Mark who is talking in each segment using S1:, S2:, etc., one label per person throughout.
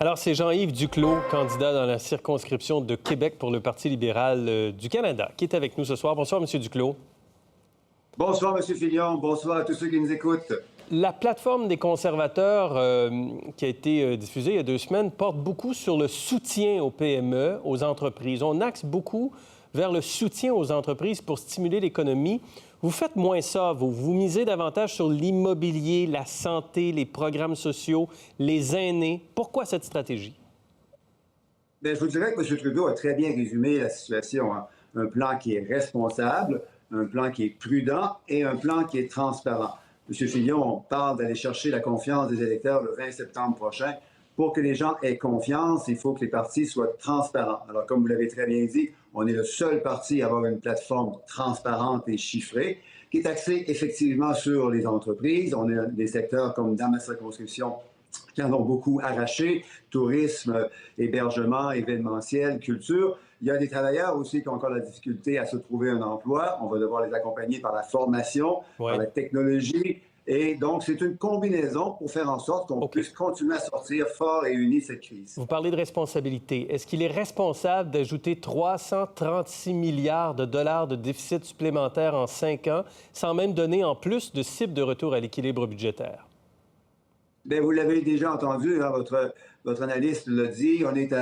S1: Alors, c'est Jean-Yves Duclos, candidat dans la circonscription de Québec pour le Parti libéral du Canada, qui est avec nous ce soir. Bonsoir, M. Duclos.
S2: Bonsoir, M. Fillon. Bonsoir à tous ceux qui nous écoutent.
S1: La plateforme des conservateurs qui a été diffusée il y a 2 semaines porte beaucoup sur le soutien aux PME, aux entreprises. On axe beaucoup vers le soutien aux entreprises pour stimuler l'économie. Vous faites moins ça, vous misez davantage sur l'immobilier, la santé, les programmes sociaux, les aînés. Pourquoi cette stratégie?
S2: Bien, je vous dirais que M. Trudeau a très bien résumé la situation. Un plan qui est responsable, un plan qui est prudent et un plan qui est transparent. M. Fillon, on parle d'aller chercher la confiance des électeurs le 20 septembre prochain. Pour que les gens aient confiance, il faut que les partis soient transparents. Alors, comme vous l'avez très bien dit, on est le seul parti à avoir une plateforme transparente et chiffrée qui est axée effectivement sur les entreprises. On a des secteurs comme dans ma circonscription qui en ont beaucoup arraché, tourisme, hébergement, événementiel, culture. Il y a des travailleurs aussi qui ont encore la difficulté à se trouver un emploi. On va devoir les accompagner par la formation, par la technologie. Et donc, c'est une combinaison pour faire en sorte qu'on puisse continuer à sortir fort et unis de cette crise.
S1: Vous parlez de responsabilité. Est-ce qu'il est responsable d'ajouter 336 milliards de dollars de déficit supplémentaire en 5 ans, sans même donner en plus de cible de retour à l'équilibre budgétaire?
S2: Bien, vous l'avez déjà entendu, hein, votre analyste l'a dit, on est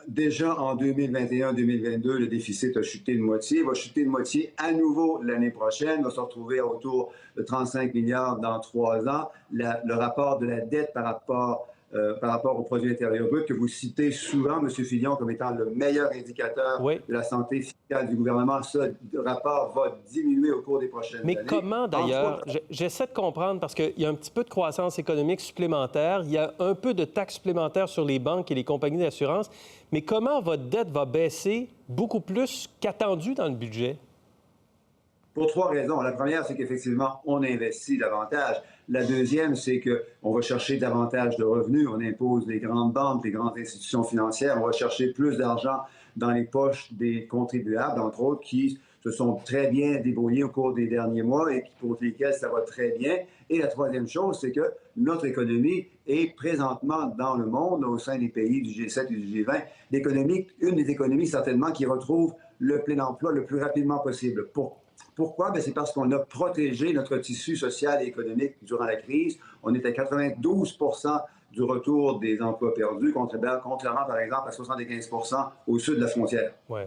S2: déjà en 2021-2022, le déficit a chuté de moitié, va chuter de moitié à nouveau l'année prochaine, va se retrouver autour de 35 milliards dans 3 ans. Le rapport de la dette par rapport au produit intérieur brut que vous citez souvent, M. Fillon, comme étant le meilleur indicateur de la santé fiscale du gouvernement, ce rapport va diminuer au cours des prochaines années.
S1: Mais comment, d'ailleurs? J'essaie de comprendre, parce qu'il y a un petit peu de croissance économique supplémentaire, il y a un peu de taxes supplémentaires sur les banques et les compagnies d'assurance, mais comment votre dette va baisser beaucoup plus qu'attendu dans le budget?
S2: Pour 3 raisons. La première, c'est qu'effectivement, on investit davantage. La deuxième, c'est qu'on va chercher davantage de revenus. On impose les grandes banques, les grandes institutions financières. On va chercher plus d'argent dans les poches des contribuables, entre autres, qui se sont très bien débrouillés au cours des derniers mois et pour lesquels ça va très bien. Et la troisième chose, c'est que notre économie est présentement dans le monde, au sein des pays du G7 et du G20, une des économies certainement qui retrouve le plein emploi le plus rapidement possible. Pourquoi? Bien, c'est parce qu'on a protégé notre tissu social et économique durant la crise. On est à 92 du retour des emplois perdus, contrairement, par exemple, à 75 au sud de la frontière.
S1: Oui.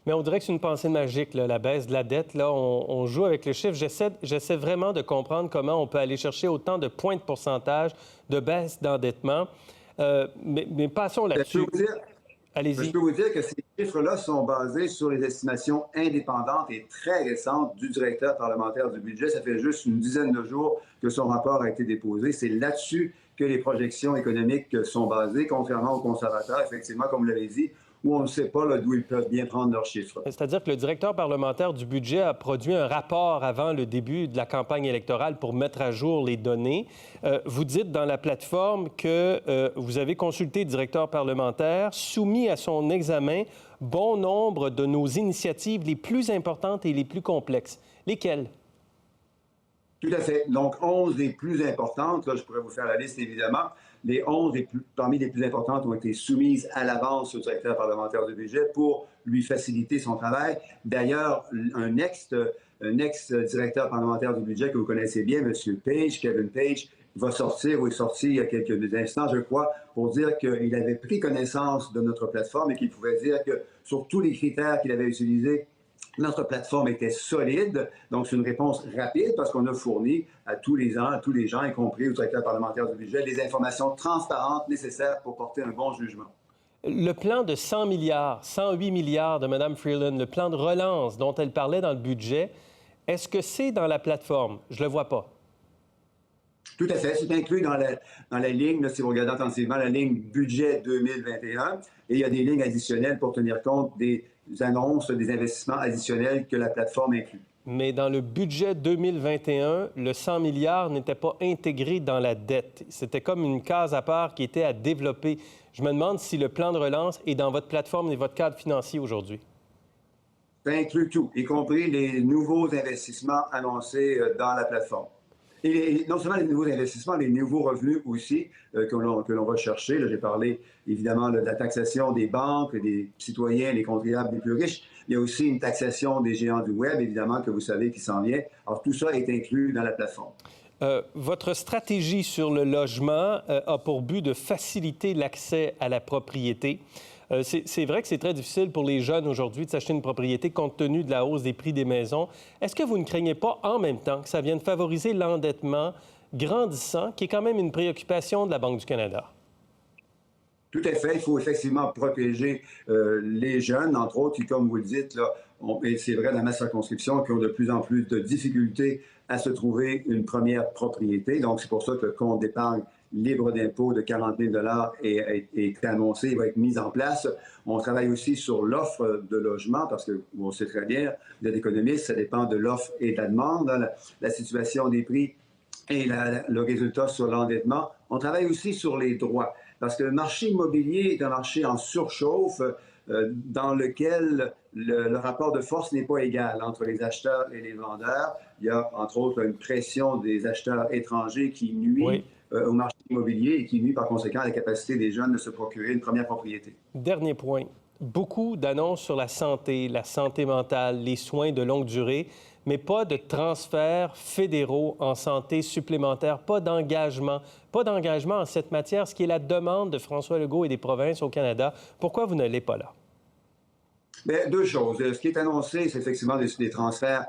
S1: Mais on dirait que c'est une pensée magique, là, la baisse de la dette. Là, on joue avec les chiffres. J'essaie vraiment de comprendre comment on peut aller chercher autant de points de pourcentage de baisse d'endettement. Mais passons là-dessus. Allez-y.
S2: Je peux vous dire que ces chiffres-là sont basés sur les estimations indépendantes et très récentes du directeur parlementaire du budget. Ça fait juste une dizaine de jours que son rapport a été déposé. C'est là-dessus que les projections économiques sont basées, contrairement aux conservateurs, effectivement, comme vous l'avez dit, où on ne sait pas d'où ils peuvent bien prendre leurs chiffres.
S1: C'est-à-dire que le directeur parlementaire du budget a produit un rapport avant le début de la campagne électorale pour mettre à jour les données. Vous dites dans la plateforme que vous avez consulté le directeur parlementaire, soumis à son examen bon nombre de nos initiatives les plus importantes et les plus complexes. Lesquelles?
S2: Tout à fait. Donc, 11 des plus importantes, là, je pourrais vous faire la liste, évidemment. Les 11 parmi les plus importantes ont été soumises à l'avance au directeur parlementaire du budget pour lui faciliter son travail. D'ailleurs, un ex-directeur parlementaire du budget que vous connaissez bien, M. Page, Kevin Page, va sortir, ou est sorti il y a quelques instants, je crois, pour dire qu'il avait pris connaissance de notre plateforme et qu'il pouvait dire que sur tous les critères qu'il avait utilisés, notre plateforme était solide, donc c'est une réponse rapide parce qu'on a fourni à tous les gens, y compris au directeur parlementaire du budget, les informations transparentes nécessaires pour porter un bon jugement.
S1: Le plan de 100 milliards, 108 milliards de Mme Freeland, le plan de relance dont elle parlait dans le budget, est-ce que c'est dans la plateforme? Je ne le vois pas.
S2: Tout à fait. C'est inclus dans la ligne, là, si vous regardez attentivement, la ligne budget 2021. Et il y a des lignes additionnelles pour tenir compte des annonces, des investissements additionnels que la plateforme inclut.
S1: Mais dans le budget 2021, le 100 milliards n'était pas intégré dans la dette. C'était comme une case à part qui était à développer. Je me demande si le plan de relance est dans votre plateforme et votre cadre financier aujourd'hui.
S2: Ça inclut tout, y compris les nouveaux investissements annoncés dans la plateforme. Et non seulement les nouveaux investissements, les nouveaux revenus aussi que l'on va chercher. Là, j'ai parlé évidemment de la taxation des banques, des citoyens, les contribuables les plus riches. Il y a aussi une taxation des géants du Web, évidemment, que vous savez qui s'en vient. Alors tout ça est inclus dans la plateforme.
S1: Votre stratégie sur le logement a pour but de faciliter l'accès à la propriété. C'est vrai que c'est très difficile pour les jeunes aujourd'hui de s'acheter une propriété compte tenu de la hausse des prix des maisons. Est-ce que vous ne craignez pas en même temps que ça vienne favoriser l'endettement grandissant, qui est quand même une préoccupation de la Banque du Canada?
S2: Tout à fait. Il faut effectivement protéger les jeunes, entre autres, qui, comme vous le dites, là, et c'est vrai dans ma circonscription, qui ont de plus en plus de difficultés à se trouver une première propriété. Donc, c'est pour ça que le compte d'épargne libre d'impôt de 40 000 est annoncé, il va être mis en place. On travaille aussi sur l'offre de logement parce que, on sait très bien, vous êtes économiste, ça dépend de l'offre et de la demande, hein, la situation des prix et le résultat sur l'endettement. On travaille aussi sur les droits parce que le marché immobilier est un marché en surchauffe dans lequel le rapport de force n'est pas égal entre les acheteurs et les vendeurs. Il y a, entre autres, une pression des acheteurs étrangers qui nuit au marché immobilier et qui nuit par conséquent à la capacité des jeunes de se procurer une première propriété.
S1: Dernier point. Beaucoup d'annonces sur la santé mentale, les soins de longue durée, mais pas de transferts fédéraux en santé supplémentaires, pas d'engagement en cette matière, ce qui est la demande de François Legault et des provinces au Canada. Pourquoi vous ne l'êtes pas là?
S2: Bien, deux choses. Ce qui est annoncé, c'est effectivement des transferts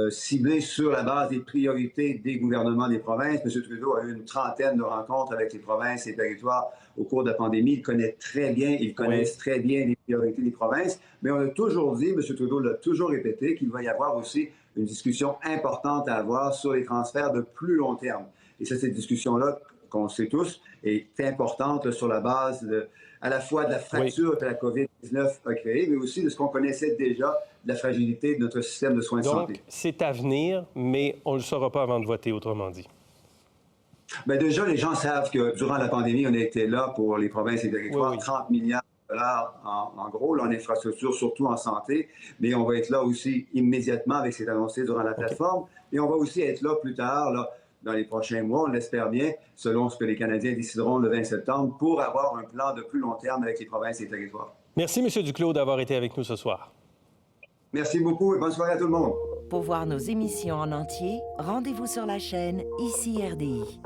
S2: ciblés sur la base des priorités des gouvernements des provinces. M. Trudeau a eu une trentaine de rencontres avec les provinces et territoires au cours de la pandémie. Il connaît très bien, ils connaissent très bien les priorités des provinces. Mais on a toujours dit, M. Trudeau l'a toujours répété, qu'il va y avoir aussi une discussion importante à avoir sur les transferts de plus long terme. Et cette discussion-là, qu'on sait tous, est importante sur la base à la fois de la fracture que la COVID-19 a créée, mais aussi de ce qu'on connaissait déjà, de la fragilité de notre système de soins de santé.
S1: Donc, c'est à venir, mais on ne le saura pas avant de voter, autrement dit.
S2: Bien, déjà, les gens savent que durant la pandémie, on a été là pour les provinces et territoires, 30 milliards de dollars en gros, là, en infrastructure, surtout en santé, mais on va être là aussi immédiatement avec ce qui est annoncé durant la plateforme, et on va aussi être là plus tard, là, dans les prochains mois, on l'espère bien, selon ce que les Canadiens décideront le 20 septembre, pour avoir un plan de plus long terme avec les provinces et territoires.
S1: Merci, M. Duclos, d'avoir été avec nous ce soir.
S2: Merci beaucoup et bonne soirée à tout le monde.
S3: Pour voir nos émissions en entier, rendez-vous sur la chaîne ICI RDI.